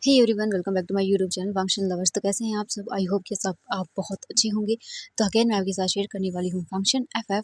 Hey everyone, welcome back to my YouTube channel function lovers. तो कैसे हैं आप सब? आई होप कि सब आप बहुत अच्छे होंगे। तो अगेन मैं आपके साथ शेयर करने वाली हूँ function FF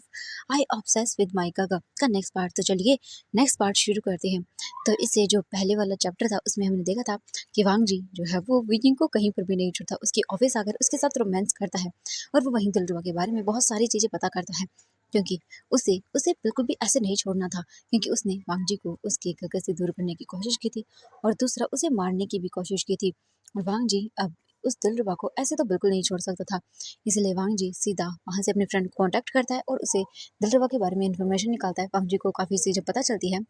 I obsess with my Gaga का नेक्स्ट पार्ट। तो चलिए नेक्स्ट पार्ट शुरू करते हैं। तो इससे जो पहले वाला चैप्टर था उसमें हमने देखा था कि वांग जी जो है वो विजिंग को कहीं पर भी नहीं छोड़ता, उसकी ऑफिस आकर उसके साथ रोमांस करता है और वो वहीं दिलरुबा के बारे में बहुत सारी चीज़ें पता करता है, क्योंकि उसे उसे बिल्कुल भी ऐसे नहीं छोड़ना था, क्योंकि उसने वांग जी को उसके गगर से दूर करने की कोशिश की थी और दूसरा उसे मारने की भी कोशिश की थी। और वांग जी अब उस दिलरुबा को ऐसे तो बिल्कुल नहीं छोड़ सकता था। इसलिए वांग जी सीधा वहाँ से अपने फ्रेंड को कॉन्टैक्ट करता है और उसे दिलरुबा के बारे में इन्फॉर्मेशन निकालता है। वांग जी को काफ़ी चीज़ें पता चलती है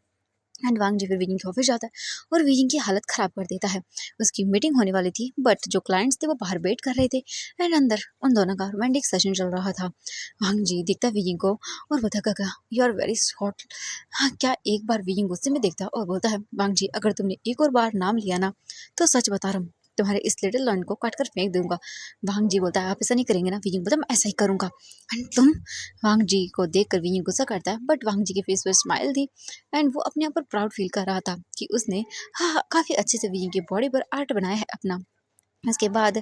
एंड वांग जी फिर विजिंग के ऑफिस जाता है और विजिंग की हालत ख़राब कर देता है। उसकी मीटिंग होने वाली थी बट जो क्लाइंट्स थे वो बाहर वेट कर रहे थे एंड अंदर उन दोनों का रोमांटिक सेशन चल रहा था। वांग जी दिखता है विजिंग को और बोलता काका यू आर वेरी शॉर्ट। हाँ, क्या एक बार विजिंग गुस्से में देखता है और बोलता है वांग जी अगर तुमने एक और बार नाम लिया ना तो सच बता रहा हूँ तुम्हारे इस लिटिल लॉन को काट कर फेंक दूंगा। वांग जी बोलता है आप ऐसा नहीं करेंगे ना? विजिंग बोलता है मैं ऐसा ही करूंगा। एंड तुम? वांग जी को देख कर विजिंग गुस्सा करता है बट वांग जी के फेस पे स्माइल थी एंड वो अपने आप पर प्राउड फील कर रहा था कि उसने हाँ काफ़ी अच्छे से विजिंग की बॉडी पर आर्ट बनाया है अपना। इसके बाद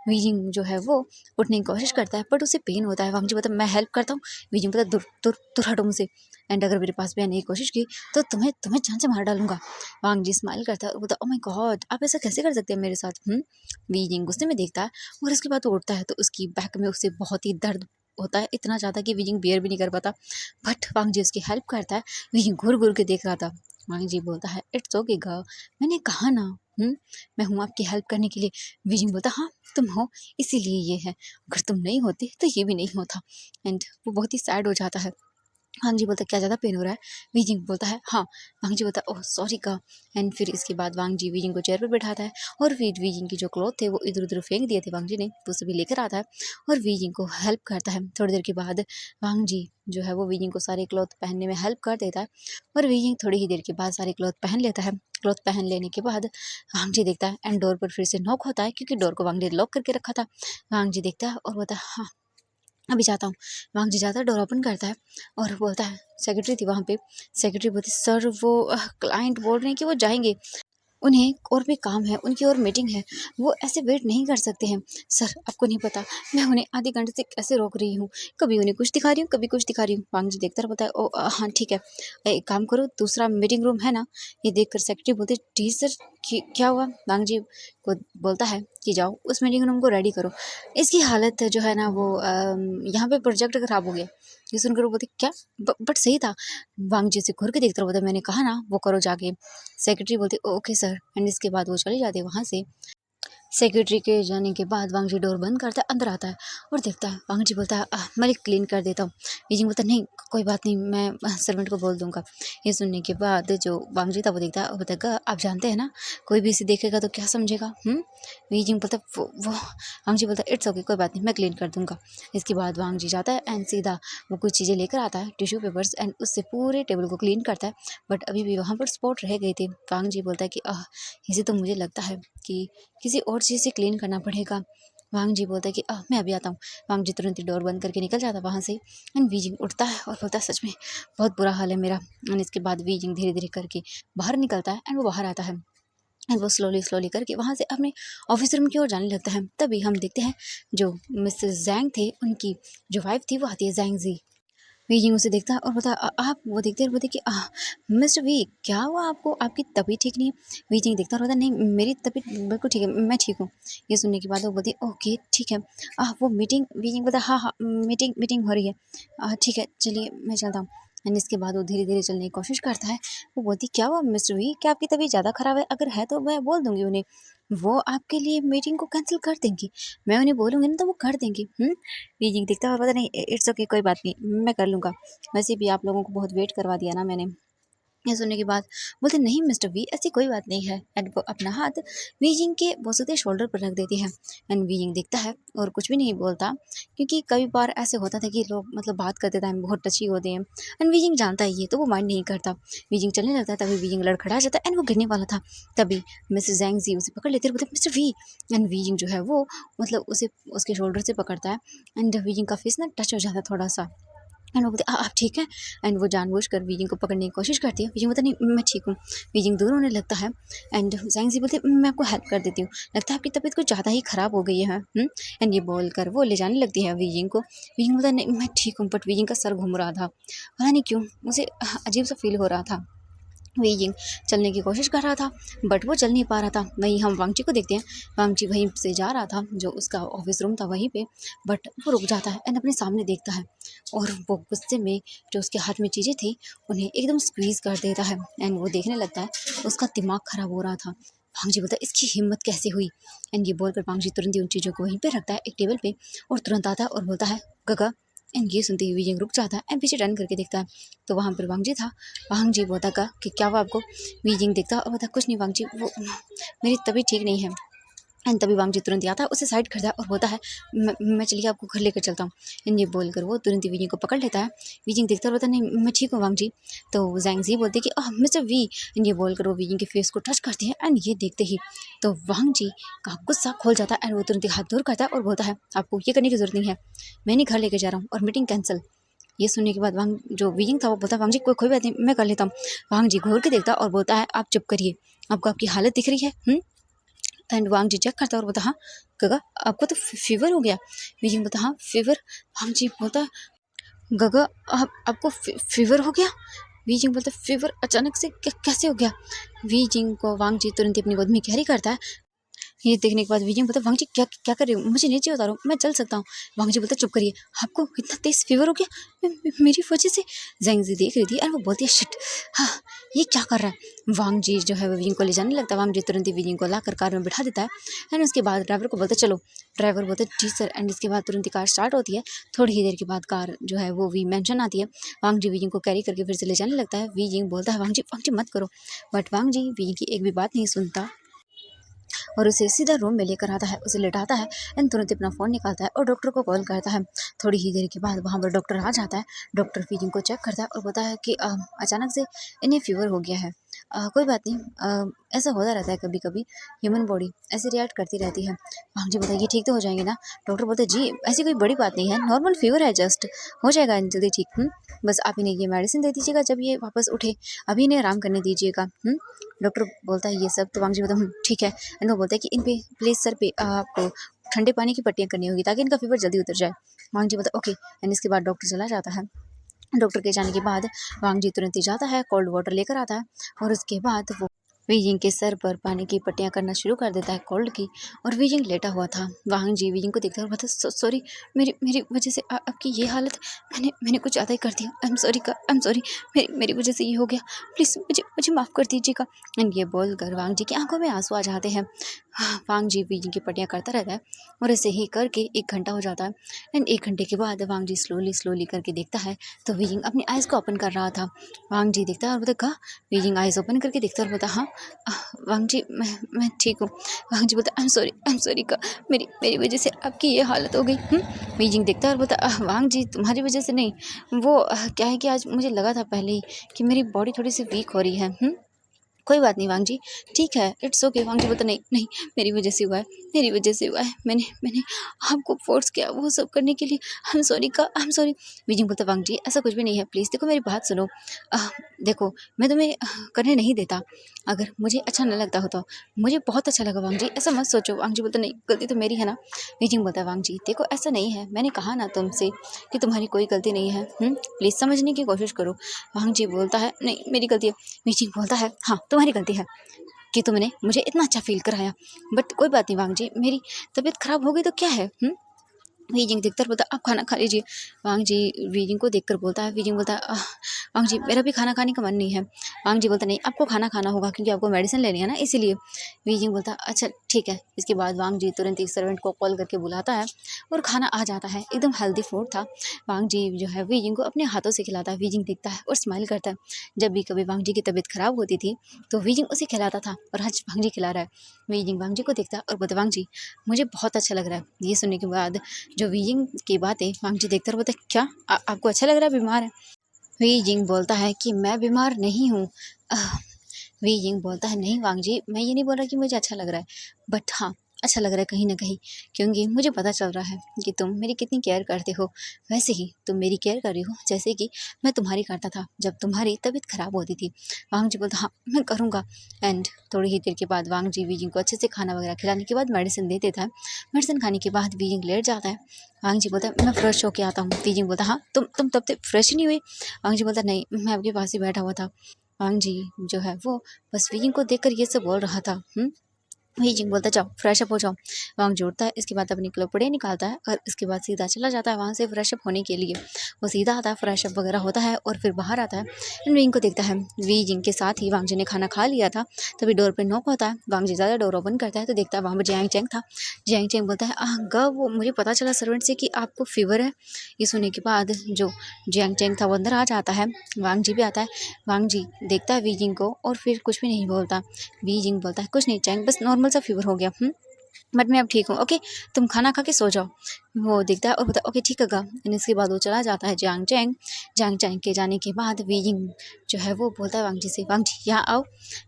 विजिंग जो है वो उठने की कोशिश करता है बट उसे पेन होता है। वांग जी बोलता है मैं हेल्प करता हूँ। विजिंग बोलता है दूर दूर दूर हटो मुझसे एंड अगर मेरे पास भी आने की कोशिश की तो तुम्हें तुम्हें जान से मार डालूंगा। वांग जी स्माइल करता है और बोलता है ओ माय गॉड आप ऐसा कैसे कर सकते हैं मेरे साथ? विजिंग गुस्से में देखता है और उसके बाद वो उठता है तो उसकी बैक में उसे बहुत ही दर्द होता है, इतना ज़्यादा कि विजिंग बियर भी नहीं कर पाता। बट वांग जी उसकी हेल्प करता है। विजिंग घूर घूर के देख रहा था। वांग जी बोलता है इट्स ओके गर्ल, मैंने कहा ना मैं हूँ आपकी हेल्प करने के लिए। विजिंग बोलता हाँ तुम हो, इसीलिए ये है, अगर तुम नहीं होती तो ये भी नहीं होता। एंड वो बहुत ही सैड हो जाता है। वांग जी बोलता है क्या ज़्यादा पेन हो रहा है? विजिंग बोलता है हाँ। वांग जी बोलता है ओह सॉरी का। एंड फिर इसके बाद वांग जी विजिंग को चेयर पर बैठाता है और फिर विजिंग की जो क्लॉथ थे वो इधर उधर फेंक दिए थे वांग जी ने, वो सभी लेकर आता है और विजिंग को हेल्प करता है। थोड़ी देर के बाद वांग जी जो है वो विजिंग को सारे क्लॉथ पहनने में हेल्प कर देता है और विजिंग थोड़ी ही देर के बाद सारे क्लॉथ पहन लेता है। क्लॉथ पहन लेने के बाद वांग जी देखता है एंड डोर पर फिर से नॉक होता है, क्योंकि डोर को वांग जी लॉक करके रखा था। वांग जी देखता है और बोलता है हाँ अभी जाता हूँ। वांग जी जाता है, डोर ओपन करता है और बोलता है सेक्रेटरी थी वहाँ पे। सेक्रेटरी बोलती सर वो क्लाइंट बोल रहे हैं कि वो जाएंगे, उन्हें और भी काम है, उनकी और मीटिंग है, वो ऐसे वेट नहीं कर सकते हैं। सर आपको नहीं पता मैं उन्हें आधे घंटे से कैसे रोक रही हूँ, कभी उन्हें कुछ दिखा रही हूँ कभी कुछ दिखा रही हूँ। वांग जी देखता रहता है ओ हाँ ठीक है, एक काम करो दूसरा मीटिंग रूम है ना? ये देखकर सेक्रेटरी बोलती जी सर क्या हुआ? वांग जी को बोलता है कि जाओ उस मीटिंग रूम को रेडी करो, इसकी हालत जो है ना वो यहाँ पे प्रोजेक्ट खराब हो गया। ये सुनकर वो बोलती क्या? बट सही था। वांग जी से घूर के देखता रहता, मैंने कहा ना वो करो जाके। सेक्रेटरी बोलती ओके सर एंड इसके बाद वो चले जाते वहाँ से। सेक्रेटरी के जाने के बाद वांग जी डोर बंद करता है, अंदर आता है और देखता है। वांग जी बोलता है मैं क्लीन कर देता हूँ। बीजिंग बोलता है नहीं कोई बात नहीं, मैं सर्वेंट को बोल दूंगा। ये सुनने के बाद जो वांग जी था वो देखता है और बताएगा आप जानते हैं ना कोई भी इसे देखेगा तो क्या समझेगा। बीजिंग बोलता है वो वांग जी बोलता है इट्स ओके कोई बात नहीं मैं क्लीन कर दूंगा। इसके बाद वांग जी जाता है एंड सीधा वो कुछ चीज़ें लेकर आता है, टिश्यू पेपर्स, एंड उससे पूरे टेबल को क्लीन करता है। बट अभी भी वहाँ पर स्पॉट रह गए थे। वांग जी बोलता है कि इसे तो मुझे लगता है कि किसी और चीज़ से क्लीन करना पड़ेगा। वांग जी बोलता है कि मैं अभी आता हूँ। वांग जी तुरंत ही डोर बंद करके निकल जाता है वहाँ से एंड वीजिंग उठता है और बोलता है सच में बहुत बुरा हाल है मेरा। एंड इसके बाद वीजिंग धीरे धीरे करके बाहर निकलता है एंड वो बाहर आता है एंड वो स्लोली स्लोली करके वहाँ से अपने ऑफिस रूम की ओर जाने लगता है। तभी हम देखते हैं जो मिसेस जैंग थे उनकी जो वाइफ थी वो आती है, जैंग जी। वी उसे देखता है और बोलता है आप वो देखते हैं बोलते कि मिस्टर वी क्या हुआ आपको, आपकी तबीयत ठीक नहीं है? वी जिंग देखता और बोलता नहीं मेरी तबीयत बिल्कुल ठीक है, मैं ठीक हूँ। ये सुनने के बाद वो बोलती ओके ठीक है। वो मीटिंग वी जिंग बोलता हाँ हाँ मीटिंग मीटिंग हो रही है, ठीक है चलिए मैं चलता हूँ। एंड इसके बाद वो धीरे धीरे चलने की कोशिश करता है। वो बोलती क्या हुआ मिस्टर वी, क्या आपकी तबीयत ज़्यादा ख़राब है? अगर है तो मैं बोल दूंगी उन्हें, वो आपके लिए मीटिंग को कैंसिल कर देंगी। मैं उन्हें बोलूँगी ना तो वो कर देंगी। बीजिंग दिखता है और पता नहीं इट्स ओके कोई बात नहीं मैं कर लूँगा, वैसे भी आप लोगों को बहुत वेट करवा दिया ना मैंने। ये सुनने के बाद बोलते नहीं मिस्टर वी ऐसी कोई बात नहीं है। एंड वो अपना हाथ वीजिंग के बोलते शोल्डर पर रख देती है एंड वीजिंग देखता है और कुछ भी नहीं बोलता, क्योंकि कई बार ऐसे होता था कि लोग मतलब बात करते टाइम बहुत टची होते हैं एंड वीजिंग जानता है ये तो वो माइंड नहीं करता। वीजिंग चलने लगता है तभी वीजिंग लड़खड़ा जाता है एंड वो गिरने वाला था। तभी मिसेस जैंग जी उसे पकड़ लेते हैं, बोलते मिस्टर वी। एंड वीजिंग जो है वो मतलब उसे उसके शोल्डर से पकड़ता है एंड वीजिंग का फेस ना टच हो जाता है थोड़ा सा। एंड वो बोलते आप ठीक हैं? एंड वो जानबूझकर वीजिंग को पकड़ने की कोशिश करती है। वीजिंग बोलता नहीं मैं ठीक हूँ। वीजिंग दूर होने लगता है एंड ज़ैंग ज़ी बोलते मैं आपको हेल्प कर देती हूँ। लगता है आपकी तबीयत कुछ ज़्यादा ही ख़राब हो गई है। एंड ये बोलकर वो ले जाने लगती है वीजिंग को। वीजिंग बोलता नहीं मैं ठीक हूँ, बट वीजिंग का सर घूम रहा था। पता नहीं क्यों मुझे अजीब सा फ़ील हो रहा था। वीजिंग चलने की कोशिश कर रहा था बट वो चल नहीं पा रहा था। वहीं हम वांगची को देखते हैं। वांगची वहीं से जा रहा था, जो उसका ऑफिस रूम था वहीं पे, बट वो रुक जाता है एंड अपने सामने देखता है और वो गुस्से में जो उसके हाथ में चीज़ें थी उन्हें एकदम स्क्वीज़ कर देता है एंड वो देखने लगता है। उसका दिमाग ख़राब हो रहा था। वांगजी बोलता है इसकी हिम्मत कैसे हुई? एंड ये बोलकर वांगजी तुरंत ही उन चीज़ों को वहीं पे रखता है एक टेबल पे और तुरंत आता है और बोलता है गगा। एंड ये सुनते ही विजय रुक जाता है एंड पीछे टर्न करके देखता है तो वहाँ पर वांगजी था। वांगजी बोलता का कि क्या हुआ आपको? वीजिंग देखता और बोलता कुछ नहीं वांगजी, वो मेरी तबीयत ठीक नहीं है। एंड तभी वांगजी तुरंत ही आता है, उसे साइड करता है और बोलता है मैं चलिए आपको घर लेकर चलता हूँ। एंड ये बोलकर वो तुरंत ही वीजिंग को पकड़ लेता है। वीजिंग देखता और बोलता नहीं मैं ठीक हूँ वांगजी। तो ज़ैंग ज़ी बोलती कि मिस्टर वी। एंड ये बोलकर वो वीजिंग के फेस को टच करती है एंड ये देखते ही तो वांगजी का गुस्सा खोल जाता है एंड वो तुरंत ही हाथ दूर करता है और बोलता है आपको ये करने की जरूरत नहीं है, मैं नहीं घर लेकर जा रहा हूँ और मीटिंग कैंसिल। ये सुनने के बाद वांग जो वीजिंग था वो बोलता वांग जी कोई कोई बात नहीं मैं कर लेता हूँ। वांग जी घूर के देखता और बोलता है आप चुप करिए, आपको आपकी हालत दिख रही है। एंड वांग जी चेक करता और बोलता हाँ गगा आपको तो फीवर हो गया। वीजिंग बोलता हाँ फीवर। वांग जी बोलता गगा आपको फीवर हो गया? वीजिंग बोलता फीवर अचानक से कैसे हो गया? वीजिंग को वांग जी तुरंत ही अपनी गोद में कैरी करता है। ये देखने के बाद विजय बोलता वांग जी क्या क्या कर रहे हो? मुझे नीचे उतारो, मैं चल सकता हूँ। वांग जी बोलता चुप करिए, आपको इतना तेज फीवर हो गया मेरी वजह से? ज़ैंग ज़ी देख रही थी और वो बोलती है शिट, हाँ ये क्या कर रहा है? वांग जी जो है वो विजिंग को ले जाने लगता है। वांग जी तुरंत ही विजिंग को लाकर कार में बिठा देता है एंड उसके बाद ड्राइवर को बोलता चलो। ड्राइवर बोलता जी सर। एंड इसके बाद तुरंत ही कार स्टार्ट होती है। थोड़ी ही देर के बाद कार जो है वो वी मेंशन आती है। वांग जी विजिंग को कैरी करके फिर से ले जाने लगता है। विजिंग बोलता है वांग जी मत करो, बट वांग जी विजिंग की एक भी बात नहीं सुनता और उसे सीधा रूम में लेकर आता है, उसे लेटाता है एंड तुरंत अपना फ़ोन निकालता है और डॉक्टर को कॉल करता है। थोड़ी ही देर के बाद वहाँ पर डॉक्टर आ जाता है। डॉक्टर फीलिंग को चेक करता है और बोलता है कि अचानक से इन्हें फीवर हो गया है। कोई बात नहीं, ऐसा होता रहता है कभी कभी, ह्यूमन बॉडी ऐसे रिएक्ट करती रहती है। जी बताइए ठीक तो हो जाएंगे ना? डॉक्टर बोलते जी ऐसी कोई बड़ी बात नहीं है, नॉर्मल फीवर है, जस्ट हो जाएगा जल्दी ठीक। बस आप इन्हें ये मेडिसिन दे दीजिएगा जब ये वापस उठे, अभी इन्हें आराम करने दीजिएगा। डॉक्टर बोलता है ये सब तो वांग जी बोलता ठीक है। एंड वो बोलता है कि इन पे प्लीज़ सर पे आपको ठंडे पानी की पट्टियाँ करनी होगी ताकि इनका फीवर जल्दी उतर जाए। वांग जी बोलता ओके। एंड इसके बाद डॉक्टर चला जाता है। डॉक्टर के जाने के बाद वांग जी तुरंत ही जाता है, कोल्ड वाटर लेकर आता है और उसके बाद वो वीजिंग के सर पर पानी की पट्टियाँ करना शुरू कर देता है कोल्ड की। और वीजिंग लेटा हुआ था। वांग जी वीजिंग को देखता है और बोलता सॉरी, मेरी मेरी वजह से आपकी ये हालत, मैंने मैंने कुछ ज़्यादा ही कर दिया, आई एम सॉरी का, आई एम सॉरी, मेरी मेरी वजह से ये हो गया, प्लीज़ मुझे मुझे माफ़ कर दीजिएगा। एंड ये बोलकर वांग जी की आंखों में आंसू आ जाते हैं। वांग जी वीजिंग की पट्टियाँ करता रहता है और ऐसे ही करके 1 घंटा हो जाता है। एंड 1 घंटे के बाद वांग जी स्लोली स्लोली करके देखता है तो वीजिंग अपनी आइज़ को ओपन कर रहा था। वांग जी देखता है और बोलता कहा? वीजिंग आइज़ ओपन करके देखता है और बोलता हाँ वांग जी मैं ठीक हूँ। वांग जी बोलता आई एम सॉरी का, मेरी मेरी वजह से आपकी ये हालत हो गई। वीजिंग देखता है और बोलता वांग जी तुम्हारी वजह से नहीं, वो क्या है कि आज मुझे लगा था पहले ही कि मेरी बॉडी थोड़ी सी वीक हो रही है। कोई बात नहीं वांग जी, ठीक है, इट्स ओके। वांग जी बोलता नहीं नहीं, मेरी वजह से हुआ है, मेरी वजह से हुआ है, मैंने मैंने आपको फोर्स किया वो सब करने के लिए, आई एम सॉरी का, आई एम सॉरी। बीजिंग बोलता वांग जी ऐसा कुछ भी नहीं है, प्लीज़ देखो मेरी बात सुनो। देखो मैं तुम्हें करने नहीं देता, अगर मुझे अच्छा न लगता हो तो। मुझे बहुत अच्छा लगा वांग जी, ऐसा मत सोचो। वांग जी बोलता नहीं गलती तो मेरी है ना। बीजिंग बोलता वांग जी देखो ऐसा नहीं है, मैंने कहा ना तुमसे कि तुम्हारी कोई गलती नहीं है। प्लीज़ समझने की कोशिश करो। वांग जी बोलता है नहीं मेरी गलती है। बीजिंग बोलता है हाँ तुम्हारी गलती है कि तुमने मुझे इतना अच्छा फील कराया, बट कोई बात नहीं वांग जी, मेरी तबीयत खराब हो गई तो क्या है। वीजिंग देखकर बोलता आप खाना खा लीजिए। वांग जी वीजिंग को देखकर बोलता है, वीजिंग बोलता है वांग जी मेरा भी खाना खाने का मन नहीं है। वांग जी बोलता नहीं आपको खाना खाना होगा क्योंकि आपको मेडिसिन लेनी है ना, इसीलिए। वीजिंग बोलता अच्छा ठीक है। इसके बाद वांग जी तुरंत ही सर्वेंट को कॉल करके बुलाता है और खाना आ जाता है, एकदम हेल्दी फूड था। वांग जी जो है वीजिंग को अपने हाथों से खिलाता है। वीजिंग देखता है और स्माइल करता है। जब भी कभी वांग जी की तबीयत खराब होती थी तो वीजिंग उसे खिलाता था और आज वांग जी खिला रहा है। वीजिंग वांग जी को देखता है और बोलता वांग जी मुझे बहुत अच्छा लग रहा है। ये सुनने के बाद जो वीजिंग की बातें वांग जी देखते और बोलते क्या आपको अच्छा लग रहा है, बीमार है? वीजिंग बोलता है कि मैं बीमार नहीं हूँ। वीजिंग बोलता है नहीं वांग जी, मैं ये नहीं बोल रहा कि मुझे अच्छा लग रहा है, बट हाँ अच्छा लग रहा है कहीं न कहीं, क्योंकि मुझे पता चल रहा है कि तुम मेरी कितनी केयर करते हो। वैसे ही तुम मेरी केयर कर रही हो जैसे कि मैं तुम्हारी करता था जब तुम्हारी तबीयत ख़राब होती थी। वांग जी बोलता, हाँ, मैं करूँगा। एंड थोड़ी ही देर के बाद वांग जी वीजिंग को अच्छे से खाना वगैरह खिलाने के बाद मेडिसिन दे देता है। मेडिसिन खाने के बाद वीजिंग लेट जाता है। वांग जी बोलता है, मैं फ्रेश होके आता हूँ। वीजिंग बोलता, हाँ, तुम तब तक फ्रेश ही नहीं हुए? वांग जी बोलता, नहीं, मैं आपके पास ही बैठा हुआ था। वांग जी जो है वो बस वीजिंग को देखकर ये सब बोल रहा था। वही जिंग बोलता है, जाओ फ्रेश अप हो जाओ। वांग जोड़ता है, इसके बाद अपने कपड़े निकालता है और इसके बाद सीधा चला जाता है वहाँ से फ्रेश अप होने के लिए। वो सीधा आता है, फ्रेश अप वगैरह होता है और फिर बाहर आता है। विंग को देखता है। वी जिंग के साथ ही वांग जी ने खाना खा लिया था। तभी डोर पे नॉक होता है। वांग जी ज़्यादा डोर ओपन करता है तो देखता है वहाँ पर जियांग चैंग था। जियांग चैंग बोलता है, वो मुझे पता चला सर्वेंट से कि आपको फीवर है। ये सुनने के बाद जो जियांग चैंग था वो अंदर आ जाता है। वांग जी भी आता है। वांग जी देखता है वी जिंग को और फिर कुछ भी नहीं बोलता। बीजिंग बोलता है, कुछ नहीं चैंग, बस नॉर्मल सा फीवर हो गया। बट मैं अब ठीक हूँ। ओके, तुम खाना खा के सो जाओ। वो देखता है और बोलता है, ओके ठीक है गा। एंड इसके बाद वो चला जाता है जांग चैंग के जाने के बाद वीजिंग जो है वो बोलता है वांग जी से, वांग जी यहाँ आओ।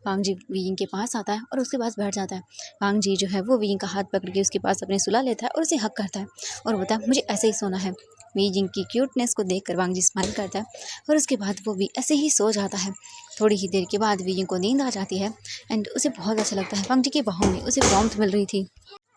वांग जी वीजिंग के पास आता है और उसके पास बैठ जाता है। वांग जी जो है वो वीजिंग का हाथ पकड़ के उसके पास अपने सुला लेता है और उसे हक करता है और बोलता है, मुझे ऐसे ही सोना है। वीजिंग की क्यूटनेस को देखकर वांग जी स्माइल करता है और उसके बाद वो भी ऐसे ही सो जाता है। थोड़ी ही देर के बाद वीजिंग को नींद आ जाती है एंड उसे बहुत अच्छा लगता है। वांग जी की बाहों में उसे वार्मथ मिल रही थी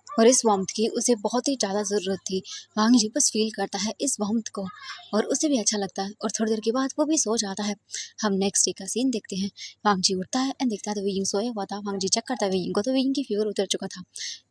और इस वार्मथ की उसे बहुत ही ज़्यादा ज़रूरत थी। वांग जी बस फ़ील करता है इस वार्मथ को और उसे भी अच्छा लगता है और थोड़ी देर के बाद वो भी सो जाता है। हम नेक्स्ट डे का सीन देखते हैं। वांग जी उठता है एंड देखता है तो वीइंग सोया हुआ था। वांग जी चेक करता है वीइंग को तो वीइंग की फीवर उतर चुका था।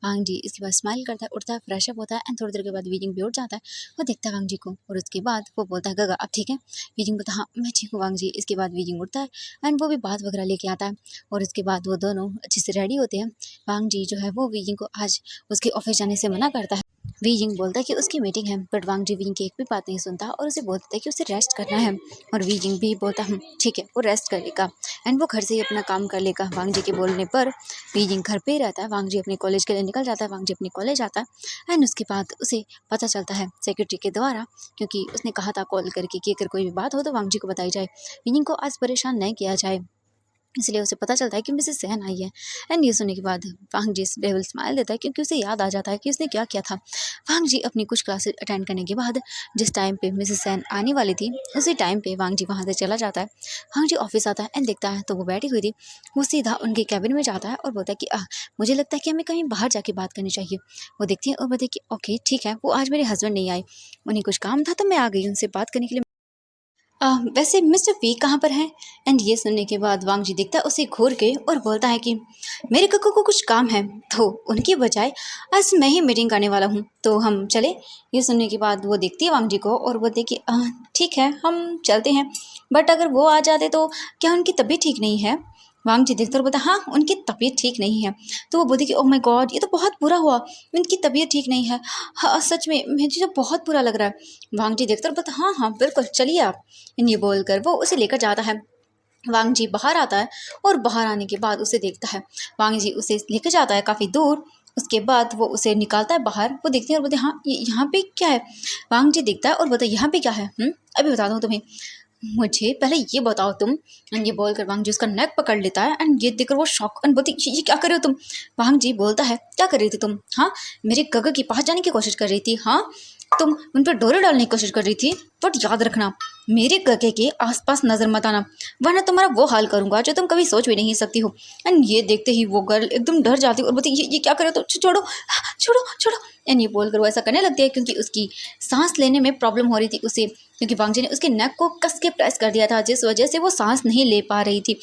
वांग जी इसके बाद स्माइल करता है, उठता है, फ्रेश अप होता है एंड थोड़ी देर के बाद वीइंग भी उठ जाता है। वो देखता है वांग जी को और उसके बाद वो बोलता है, गगा अब ठीक है? वीइंग बोलता है, हाँ, मैं ठीक हूँ वांग जी। इसके बाद वीइंग उठता है एंड वो भी बात वगैरह लेके आता है और इसके बाद वो दोनों अच्छे से रेडी होते हैं। वांग जी जो है वो वीइंग को आज उसके ऑफिस जाने से मना करता है। वी यिंग बोलता है कि उसकी मीटिंग है बट वांग जी विंग की एक भी बात नहीं सुनता और उसे बोलता है कि उसे रेस्ट करना है और वी यिंग भी बोलता है ठीक है, वो रेस्ट करेगा एंड वो घर से ही अपना काम कर लेगा। वांग जी के बोलने पर वी यिंग घर पे ही रहता है। वांग जी अपने कॉलेज के लिए निकल जाता है। वांग जी अपने कॉलेज आता है एंड उसके बाद उसे पता चलता है सेक्रेटरी के द्वारा, क्योंकि उसने कहा था कॉल करके कि अगर कोई भी बात हो तो वांग जी को बताई जाए, वी यिंग को आज परेशान नहीं किया जाए। इसलिए उसे पता चलता है कि मिसेस सेन आई है एंड ये सुनने के बाद वांग जी डेविल स्माइल देता है क्योंकि उसे याद आ जाता है कि उसने क्या किया था। वांग जी अपनी कुछ क्लासेस अटेंड करने के बाद जिस टाइम पे मिसेस सेन आने वाली थी उसी टाइम पे वांग जी वहाँ से चला जाता है। वांग जी ऑफिस आता है एंड देखता है तो वो बैठी हुई थी। वो सीधा उनके कैबिन में जाता है और बोलता है कि मुझे लगता है कि हमें कहीं बाहर जाके बात करनी चाहिए। वो देखती है और बोलती है कि ओके ठीक है, वो आज मेरे हस्बैंड नहीं आए, उन्हें कुछ काम था तो मैं आ गई उनसे बात करने के लिए। वैसे मिस्टर पी कहाँ पर हैं? एंड ये सुनने के बाद वांग जी देखता है उसे घूर के और बोलता है कि मेरे कक्कू को कुछ काम है तो उनकी बजाय आज मैं ही मीटिंग करने वाला हूँ, तो हम चले। ये सुनने के बाद वो देखती है वांग जी को और बोलती है कि ठीक है, हम चलते हैं, बट अगर वो आ जाते तो क्या उनकी तबीयत ठीक नहीं है? वांग जी देखते और बोलता हाँ, उनकी तबीयत ठीक नहीं है। तो वो बोलती कि ओह माय गॉड, ये तो बहुत बुरा हुआ, उनकी तबीयत ठीक नहीं है। हाँ सच में मुझे तो बहुत बुरा लग रहा है। वांग जी देखते और बोलता हाँ हाँ बिल्कुल, चलिए आप। ये बोलकर वो उसे लेकर जाता है। वांग जी बाहर आता है और बाहर आने के बाद उसे देखता है। वांग जी उसे लेकर जाता है काफ़ी दूर। उसके बाद वो उसे निकालता है बाहर। वो देखते हैं और बोलते हैं हाँ, यहाँ पे क्या है? वांग जी देखता है और बोलता है यहाँ पे क्या है? अभी बताता हूँ तुम्हें, मुझे पहले ये बताओ तुम। एंड ये बोलकर वांग जी उसका नेक पकड़ लेता है एंड ये देखकर वो शॉक एंड बोलती ये क्या कर रहे हो तुम? वांग जी बोलता है, क्या कर रही थी तुम? हाँ, मेरे गगा के पास जाने की कोशिश कर रही थी। हाँ, तुम उन पर डोरे डालने की कोशिश कर रही थी, बट याद रखना मेरे गगे के आसपास नजर मत आना, वरना तुम्हारा वो हाल करूंगा जो तुम कभी सोच भी नहीं सकती हो। एंड ये देखते ही वो गर्ल एकदम डर जाती है और बोलती ये क्या करे, तो छोड़ो छोड़ो छोड़ो। एंड ये बोलकर वो ऐसा करने लगती है क्योंकि उसकी सांस लेने में प्रॉब्लम हो रही थी उसे, क्योंकि वांग जी ने उसके नेक को कस के प्रेस कर दिया था जिस वजह से वो सांस नहीं ले पा रही थी।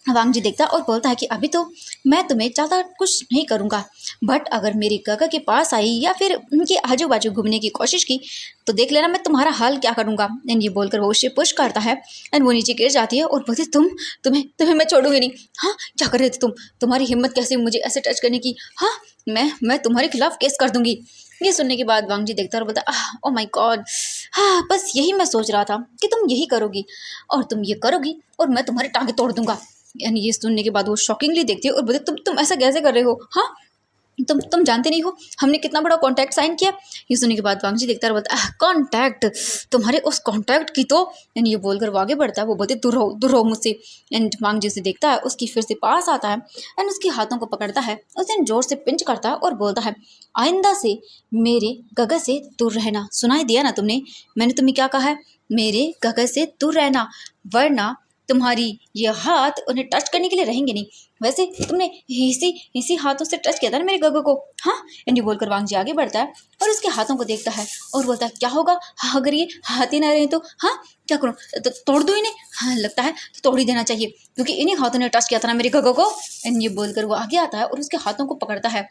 वांग जी देखता और बोलता है कि अभी तो मैं तुम्हें ज़्यादा कुछ नहीं करूँगा, बट अगर मेरी काका के पास आई या फिर उनके आजू बाजू घूमने की कोशिश की तो देख लेना मैं तुम्हारा हाल क्या करूँगा। एंड ये बोलकर वो उसे पुश करता है एंड वो नीचे गिर जाती है और बोलती तुम्हें तुम्हें मैं छोड़ूंगी नहीं। हाँ, क्या कर रहे थे तुम? तुम्हारी हिम्मत कैसे मुझे ऐसे टच करने की? हाँ, मैं तुम्हारे खिलाफ केस कर दूंगी। ये सुनने के बाद वांग जी देखता और बोलता ओ माय गॉड, हाँ बस यही मैं सोच रहा था कि तुम यही करोगी और तुम ये करोगी और मैं तुम्हारी टांगे तोड़ दूंगा। यानी ये सुनने के बाद वो शॉकिंगली देखती है और बोलती तुम ऐसा कैसे कर रहे हो? हाँ, तुम जानते नहीं हो हमने कितना बड़ा कॉन्ट्रैक्ट साइन किया। ये सुनने के बाद वांग जी देखता है और बोलता है कॉन्ट्रैक्ट, तुम्हारे उस कॉन्ट्रैक्ट की तो। एंड ये बोलकर वो आगे बढ़ता है, वो बोलते दूर रहो मुझसे। एंड वांग जी उसे देखता है, उसकी फिर से पास आता है एंड उसके हाथों को पकड़ता है, उसे जोर से पिंच करता है और बोलता है आइंदा से मेरे गगन से दूर रहना। सुनाई दिया ना तुमने, मैंने तुम्हें क्या कहा है, मेरे गगन से दूर रहना, वरना तुम्हारी ये हाथ उन्हें टच करने के लिए रहेंगे नहीं। वैसे तुमने इसी हाथों से टच किया था ना मेरे गगो को। हाँ, एंडी बोलकर वांग जी आगे बढ़ता है और उसके हाथों को देखता है और बोलता है क्या होगा अगर ये हाथ ही ना रहे तो। हाँ, क्या करूँ, तो तोड़ दूँ इन्हें। हाँ, लगता है तो तोड़ ही देना चाहिए क्योंकि इन्हीं हाथों ने टच किया था ना मेरे गगो को। एंड ये बोलकर वो आगे आता है और उसके हाथों को पकड़ता है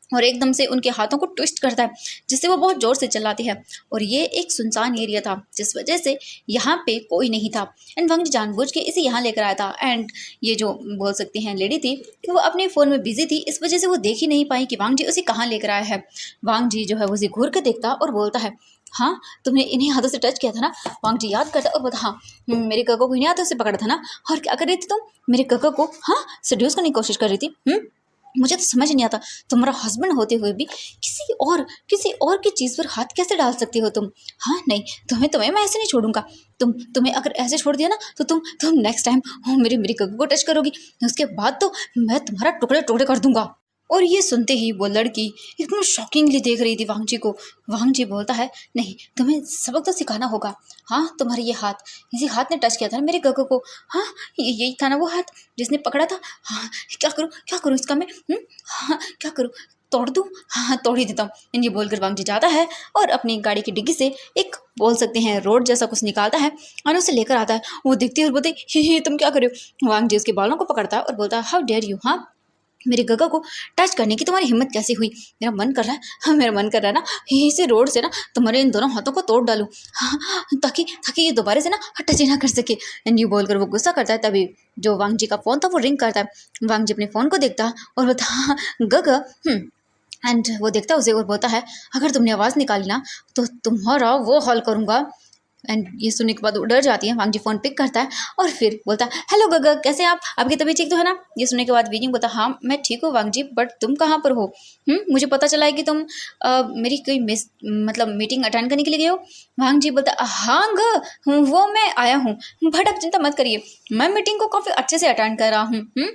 और एकदम से उनके हाथों को ट्विस्ट करता है, जिससे वो बहुत जोर से चिल्लाती है। और ये एक सुनसान एरिया था जिस वजह से यहाँ पे कोई नहीं था। एंड वांग जी जानबूझ के इसे यहाँ लेकर आया था। एंड ये जो बोल सकते हैं लेडी थी कि वो अपने फ़ोन में बिजी थी, इस वजह से वो देख ही नहीं पाई कि वांग जी उसे कहाँ लेकर आया है। वांग जी जो है उसे घूर के देखता और बोलता है हाँ, तुमने इन्हीं हाथों से टच किया था ना। वांग जी याद करता और बोलता हाँ, मेरे गगो को इन्हीं हाथों से पकड़ा था ना। और क्या कर रही थी तुम, मेरे गगो को हाँ सड्यूस करने की कोशिश कर रही थी। मुझे तो समझ नहीं आता, तुम्हारा हस्बैंड होते हुए भी किसी और की चीज़ पर हाथ कैसे डाल सकती हो तुम। हाँ नहीं, तुम्हें मैं ऐसे नहीं छोड़ूंगा। तुम्हें अगर ऐसे छोड़ दिया ना तो तुम नेक्स्ट टाइम मेरी मेरी गगू को टच करोगी, उसके बाद तो मैं तुम्हारा टुकड़े टुकड़े कर दूंगा। और ये सुनते ही वो लड़की एकदम शॉकिंगली देख रही थी वांग जी को। वांग जी बोलता है नहीं, तुम्हें सबक तो सिखाना होगा। हाँ, तुम्हारे ये हाथ, इसी हाथ ने टच किया था ना मेरे गगो को। हाँ, यही था ना वो हाथ जिसने पकड़ा था। हाँ, क्या करूँ इसका मैं। हाँ, क्या करूँ, तोड़ दूँ। हाँ, तोड़ ही देता हूँ। ये बोलकर वांग जी जाता है और अपनी गाड़ी की डिग्गी से एक बोल सकते हैं रोड जैसा कुछ निकालता है और उसे लेकर आता है। वो देखती है और बोलती ही तुम क्या कर रहे हो। वांग जी उसके बालों को पकड़ता है और बोलता है हाउ डेयर यू, हाँ मेरे गगा को टच करने की तुम्हारी हिम्मत कैसे हुई। मेरा मन कर रहा है, हाँ मेरा मन कर रहा है ना यहीं से रोड से ना तुम्हारे इन दोनों हाथों को तोड़ डालूं। हाँ, ताकि ताकि ये दोबारा से ना टच ही ना कर सके। एंड यू बोलकर वो गुस्सा करता है। तभी जो वांग जी का फ़ोन था वो रिंग करता है। वांग जी अपने फ़ोन को देखता है और बोलता हाँ गगा। एंड वो देखता है उसे और बोलता है अगर तुमने आवाज़ निकाली ना तो तुम्हारा वो हल करूँगा। एंड ये सुनने के बाद वो डर जाती है। वांग जी फ़ोन पिक करता है और फिर बोलता है हेलो गगा, कैसे हैं आप, आपकी तबीयत ठीक तो है ना। ये सुनने के बाद वीजिंग बोलता हाँ मैं ठीक हूँ वांग जी, बट तुम कहाँ पर हो। मुझे पता चला है कि तुम मेरी कोई मतलब मीटिंग अटेंड करने के लिए गए हो। वांग जी बोलता हाँ ग, वो मैं आया हूँ, बट आप चिंता मत करिए, मैं मीटिंग को काफ़ी अच्छे से अटेंड कर रहा हूँ।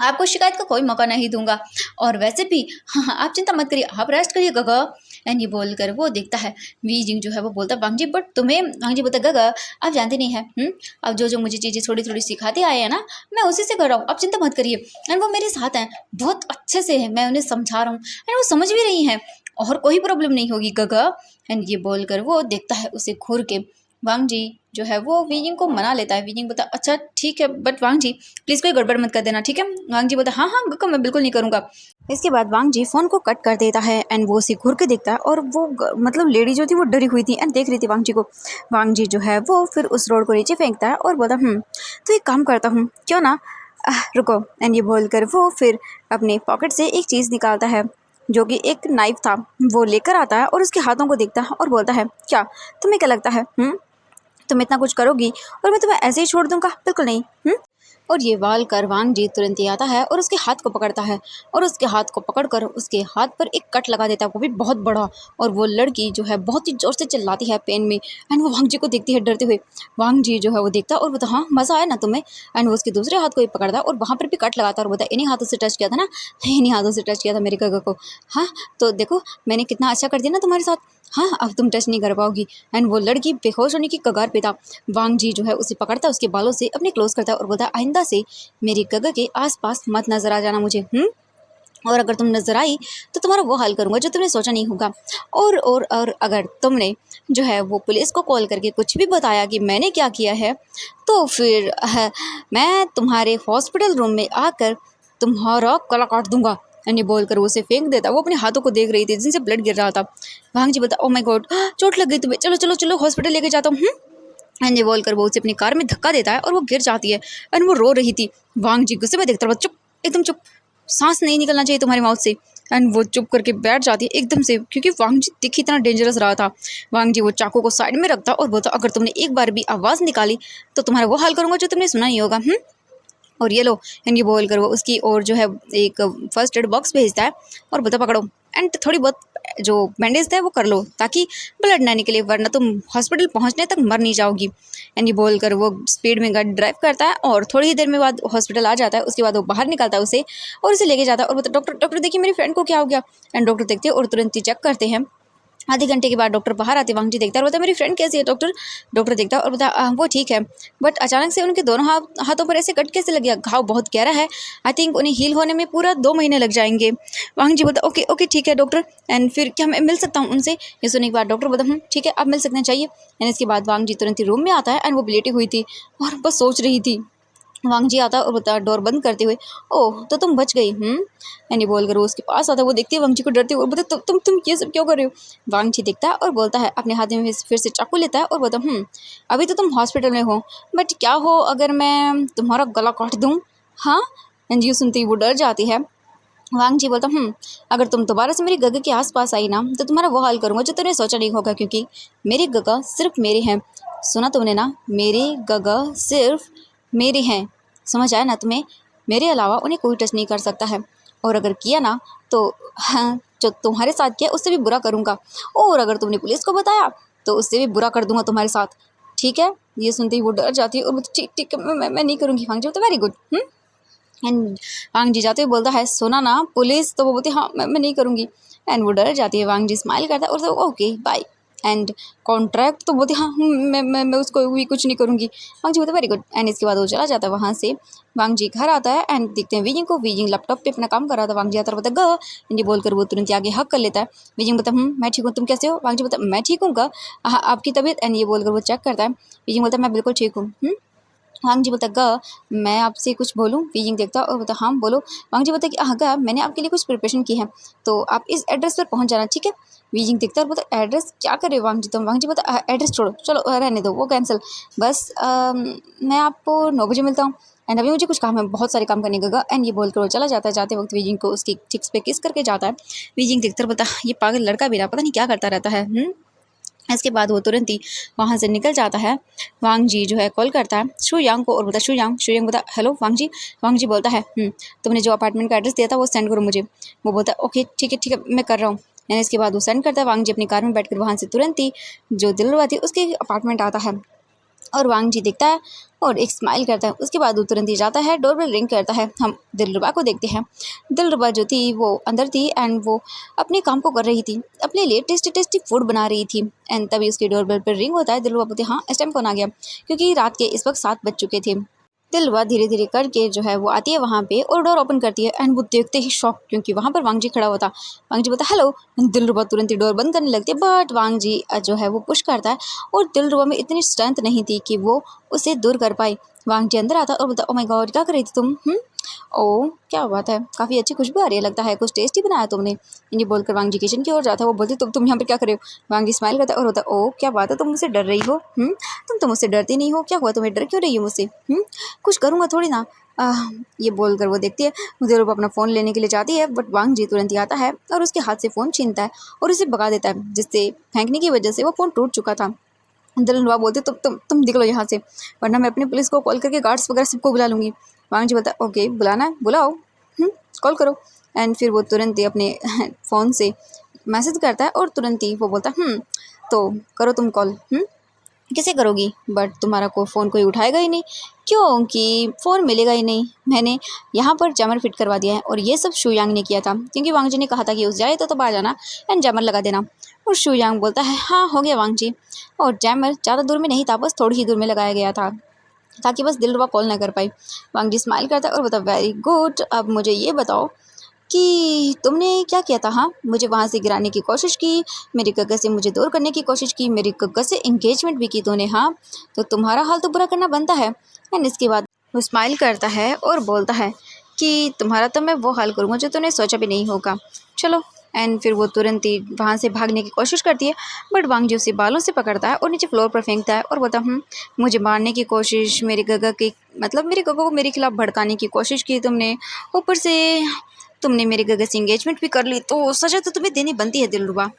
आपको शिकायत का कोई मौका नहीं दूंगा। और वैसे भी हाँ आप चिंता मत करिए, आप रेस्ट करिए गगा। एंड ये बोलकर वो देखता है वी जिंग जो है वो बोलता है वांग जी बट तुम्हें। वांग जी बोलता गगा आप जानते नहीं है, अब जो जो मुझे चीज़ें थोड़ी थोड़ी सिखाते आए हैं ना मैं उसी से कर रहा हूँ, आप चिंता मत करिए। एंड वो मेरे साथ हैं, बहुत अच्छे से है, मैं उन्हें समझा रहा हूँ एंड वो समझ भी रही हैं और कोई प्रॉब्लम नहीं होगी गगा। एंड ये बोलकर वो देखता है उसे घूर के। वांग जी जो है वो वीजिंग को मना लेता है। वीजिंग बोलता अच्छा ठीक है बट वांग जी प्लीज़ कोई गड़बड़ मत कर देना, ठीक है। वांग जी बोलता हाँ हाँ गक्का मैं बिल्कुल नहीं करूँगा। इसके बाद वांग जी फ़ोन को कट कर देता है एंड वो उसे घूर के देखता है और वो मतलब लेडी जो थी वो डरी हुई थी एंड देख रही थी वांग जी को। वांग जी जो है वो फिर उस रोड को नीचे फेंकता है और बोलता तो एक काम करता हूँ क्यों ना, रुको। एंड ये बोलकर वो फिर अपने पॉकेट से एक चीज़ निकालता है जो कि एक नाइफ था, वो लेकर आता है और उसके हाथों को देखता है और बोलता है क्या तुम्हें क्या लगता है तुम इतना कुछ करोगी और मैं तुम्हें ऐसे ही छोड़ दूंगा, बिल्कुल नहीं। और ये वाल कर वांग जी तुरंत ही आता है और उसके हाथ को पकड़ता है और उसके हाथ को पकड़कर उसके हाथ पर एक कट लगा देता है, वो भी बहुत बड़ा। और वो लड़की जो है बहुत ही जोर से चिल्लाती है पेन में एंड वो वांग जी को देखती है डरते हुए। वांग जी जो है वो देखता है और बोलता हाँ मज़ा आया ना तुम्हें। एंड वो उसके दूसरे हाथ को ही पकड़ता है और वहाँ पर भी कट लगाता है और बोलता है इन्हीं हाथों से टच किया था ना, इन्हीं हाथों से टच किया था मेरे गगा को। हाँ तो देखो मैंने कितना अच्छा कर दिया ना तुम्हारे साथ, हाँ अब तुम टच नहीं कर पाओगी। एंड वो लड़की बेहोश होने की कगार पे था। वांग जी जो है उसे पकड़ता है, उसके बालों से अपने क्लोज करता है और बोलता है आइंदा से मेरी गगा के आसपास मत नजर आ जाना मुझे। और अगर तुम नजर आई तो तुम्हारा वो हाल करूँगा जो तुमने सोचा नहीं होगा। और अगर तुमने जो है वो पुलिस को कॉल करके कुछ भी बताया कि मैंने क्या किया है तो फिर मैं तुम्हारे हॉस्पिटल रूम में आकर तुम्हारा गला काट दूंगा। यानी बोलकर वो उसे फेंक देता। वो अपने हाथों को देख रही थी जिनसे ब्लड गिर रहा था। वांग जी बोलता ओ माय गॉड चोट लग गई तुम्हें, चलो चलो चलो हॉस्पिटल लेके जाता हूँ। एंड ये बोलकर वो उसे अपनी कार में धक्का देता है और वो गिर जाती है एंड वो रो रही थी। वांग जी गुस्से में देखता है चुप, एकदम चुप, सांस नहीं निकलना चाहिए तुम्हारी माउथ से। एंड वो चुप करके बैठ जाती है एकदम से, क्योंकि वांग जी दिख इतना डेंजरस रहा था। वांग जी वो चाकू को साइड में रखता और बोलता अगर तुमने एक बार भी आवाज़ निकाली तो तुम्हारा वो हाल करूँगा जो तुमने सुना ही होगा। और ये लो। एंड ये बोल कर वो उसकी और जो है एक फर्स्ट एड बॉक्स भेजता है और बोलता पकड़ो एंड थोड़ी बहुत जो बैंडेज है वो कर लो ताकि ब्लड ना निकले, वरना तुम हॉस्पिटल पहुंचने तक मर नहीं जाओगी। एंड ये बोल कर वो स्पीड में गाड़ी ड्राइव करता है और थोड़ी ही देर में बाद हॉस्पिटल आ जाता है। उसके बाद वो बाहर निकलता है उसे और उसे लेके जाता है और बोलता डॉक्टर डॉक्टर देखिए मेरी फ्रेंड को क्या हो गया। एंड डॉक्टर देखते हैं और तुरंत ही चेक करते हैं। आधे घंटे के बाद डॉक्टर बाहर आते वांग जी देखता है और बोलता मेरी फ्रेंड कैसी है डॉक्टर। डॉक्टर देखता है और बोलता वो ठीक है, बट अचानक से उनके दोनों हाथों पर ऐसे कट कैसे लग गया, घाव बहुत गहरा है, आई थिंक उन्हें हील होने में पूरा 2 महीने लग जाएंगे। वांग जी बोलता ओके ओके ठीक है डॉक्टर, एंड फिर क्या मैं मिल सकता हूँ उनसे। ये सुनने के बाद डॉक्टर बोलता ठीक है आप मिल सकते हैं, चाहिए। एंड इसके बाद वांग जी तुरंत ही रूम में आता है एंड वो लेटी हुई थी और बस सोच रही थी। वांग जी आता और बता डोर बंद करते हुए ओह तो तुम बच गई। एंड ये बोलकर वो उसके पास आता, वो देखती है वांग जी को डरती हुए और बोलता तुम ये सब क्यों कर रहे हो। वांग जी देखता है और बोलता है अपने हाथ में फिर से चाकू लेता है और बोलता अभी तो तुम हॉस्पिटल में हो, बट क्या हो अगर मैं तुम्हारा गला काट दूँ। हाँ। एंड ये सुनते ही वो डर जाती है। वांग जी बोलता अगर तुम दोबारा से मेरी गगा के आसपास आई ना तो तुम्हारा वो हाल करूँगा जो तुमने सोचा नहीं होगा, क्योंकि मेरी गगा सिर्फ मेरे हैं। सुना तुमने ना, मेरे गगा सिर्फ मेरे हैं, समझ आया ना तुम्हें। मेरे अलावा उन्हें कोई टच नहीं कर सकता है, और अगर किया ना तो हाँ जो तुम्हारे साथ किया उससे भी बुरा करूँगा, और अगर तुमने पुलिस को बताया तो उससे भी बुरा कर दूंगा तुम्हारे साथ, ठीक है। ये सुनते ही वो डर जाती है और बोलती, ठीक ठीक है मैं नहीं करूँगी। वांग जी बोलता वेरी गुड। एंड वांग जी जाते हुए बोलता है सुना ना पुलिस, तो वो बोलती हाँ मैं नहीं करूँगी। एंड वो डर जाती है। वांग जी स्माइल करता है और तो ओके बाय। एंड कॉन्ट्रैक्ट तो बोलती हाँ मैं उसको भी कुछ नहीं करूँगी। वांग जी बोलते वेरी गुड। एंड इसके बाद वो चला जाता है वहाँ से। वांग जी घर आता है एंड देखते हैं वीजिंग को। वीजिंग लैपटॉप पे अपना काम कर रहा था। वांग जी आता है बोलता ग एंड ये बोलकर वो तुरंत ही आगे हक कर लेता है। वीजिंग बोलता मैं ठीक हूँ, तुम कैसे हो। वांग जी बोलता मैं ठीक हूँ ग, हाँ आपकी तबीयत। एंड ये बोलकर वो चेक करता है। वीजिंग बोलता मैं बिल्कुल ठीक हूँ। वांग जी बोलता ग मैं आपसे कुछ बोलूँ। वीजिंग देखता और बोलता हाँ बोलो। वांग जी बोलता कि हाँ ग मैंने आपके लिए कुछ प्रिपरेशन की है, तो आप इस एड्रेस पर पहुंच जाना, ठीक है। वीजिंग देखता और बोलता एड्रेस क्या करे वांग जी तुम। वांग जी बोलता एड्रेस छोड़ो, चलो रहने दो वो कैंसिल, बस मैं आपको 9 बजे मिलता हूँ। एंड अभी मुझे कुछ काम है, बहुत सारे काम करने का। एंड ये बोलकर वो चला जाता है। जाते वक्त वीजिंग को उसकी चिक्स पे किस करके जाता है। वीजिंग देखता बोलता ये पागल लड़का भी ना पता नहीं क्या करता रहता है। इसके बाद वो तुरंत ही वहाँ से निकल जाता है। वांग जी जो है कॉल करता है शू यांग को और बोलता शू यांग बोलता हेलो वांग जी। वांग जी बोलता है तुमने जो अपार्टमेंट का एड्रेस दिया था वो सेंड करो मुझे। वो बोलता है ओके ठीक है मैं कर रहा हूँ। यानी इसके बाद वो सेंड करता है। वांग जी अपनी कार में बैठकर वहाँ से तुरंत ही जो दिलरुबा थी उसके अपार्टमेंट आता है और वांग जी देखता है और एक स्माइल करता है। उसके बाद वो तुरंत ही जाता है, डोरबेल रिंग करता है। हम दिलरुबा को देखते हैं। दिलरुबा जो थी वो अंदर थी एंड वो अपने काम को कर रही थी, अपने लिए टेस्टी टेस्टी फूड बना रही थी। एंड तभी उसकी डोरबेल पर रिंग होता है। दिलरुबा बोलती हाँ इस टाइम कौन आ गया, क्योंकि रात के इस वक्त 7 बज चुके थे। दिलरुबा धीरे धीरे करके जो है वो आती है वहाँ पे और डोर ओपन करती है। एंड वो देखते ही शॉक, क्योंकि वहाँ पर वांग जी खड़ा हुआ था। वांग जी बोलता हेलो। दिलरुबा तुरंत ही डोर बंद करने लगती है, बट वांग जी जो है वो पुश करता है और दिलरुबा में इतनी स्ट्रेंथ नहीं थी कि वो उसे दूर कर पाई। वांग जी अंदर आता और बोलता ओ माय गॉड क्या कर रही थी तुम। ओ क्या बात है, काफ़ी अच्छी खुशबू आ रही है, लगता है कुछ टेस्टी बनाया तुमने। ये बोलकर वांग जी किचन की ओर जाता है। वो बोलती तुम यहाँ पे क्या कर रहे हो। वांग जी स्माइल करता है और होता ओ क्या बात है, तुम मुझसे डर रही हो। तुम तो मुझसे डरती नहीं हो, क्या हुआ तुम्हें, डर क्यों रही हो मुझसे। कुछ करूँगा थोड़ी ना। ये बोलकर वो देखती है। दिलरुबा अपना फ़ोन लेने के लिए जाती है, बट वांग जी तुरंत ही आता है और उसके हाथ से फ़ोन छीनता है और उसे भगा देता है, जिससे फेंकने की वजह से वो फ़ोन टूट चुका था। दिलरुबा बोलते तुम निकलो यहाँ से, वरना मैं अपनी पुलिस को कॉल करके गार्ड्स वगैरह सबको बुला लूँगी। वांग जी बोलता ओके बुलाना है बुलाओ, कॉल करो। एंड फिर वो तुरंत ही अपने फ़ोन से मैसेज करता है और तुरंत ही वो बोलता तो करो तुम कॉल। किसे करोगी, बट तुम्हारा को फ़ोन कोई उठाएगा ही नहीं, क्योंकि फ़ोन मिलेगा ही नहीं। मैंने यहाँ पर जैमर फिट करवा दिया है और ये सब शू यांग ने किया था, क्योंकि वांग जी ने कहा था कि उस जाए तो बाहर जाना एंड जैमर लगा देना। और शू यांग बोलता है हाँ हो गया वांग जी। और जैमर ज़्यादा दूर में नहीं था, बस थोड़ी ही दूर में लगाया गया था, ताकि बस दिलरुबा कॉल ना कर पाई। वांग जी स्माइल करता है और बोलता वेरी गुड। अब मुझे ये बताओ कि तुमने क्या किया था। हाँ मुझे वहाँ से गिराने की कोशिश की, मेरी गग्गा से मुझे दूर करने की कोशिश की, मेरी गग्गा से एंगेजमेंट भी की तूने। हाँ तो तुम्हारा हाल तो बुरा करना बनता है। एंड इसके बाद वो स्माइल करता है और बोलता है कि तुम्हारा तो मैं वो हाल करूँगा जो तूने सोचा भी नहीं होगा, चलो। एंड फिर वो तुरंत ही वहाँ से भागने की कोशिश करती है, बट वांग जी उसे बालों से पकड़ता है और नीचे फ्लोर पर फेंकता है और बोलता मुझे मारने की कोशिश, मेरी गग्गा की मतलब मेरी गग्गा को मेरे खिलाफ भड़काने की कोशिश की तुमने, ऊपर से तुमने मेरे गग्गा से एंगेजमेंट भी कर ली, तो सजा तो तुम्हें देनी बनती है दिलरुबा।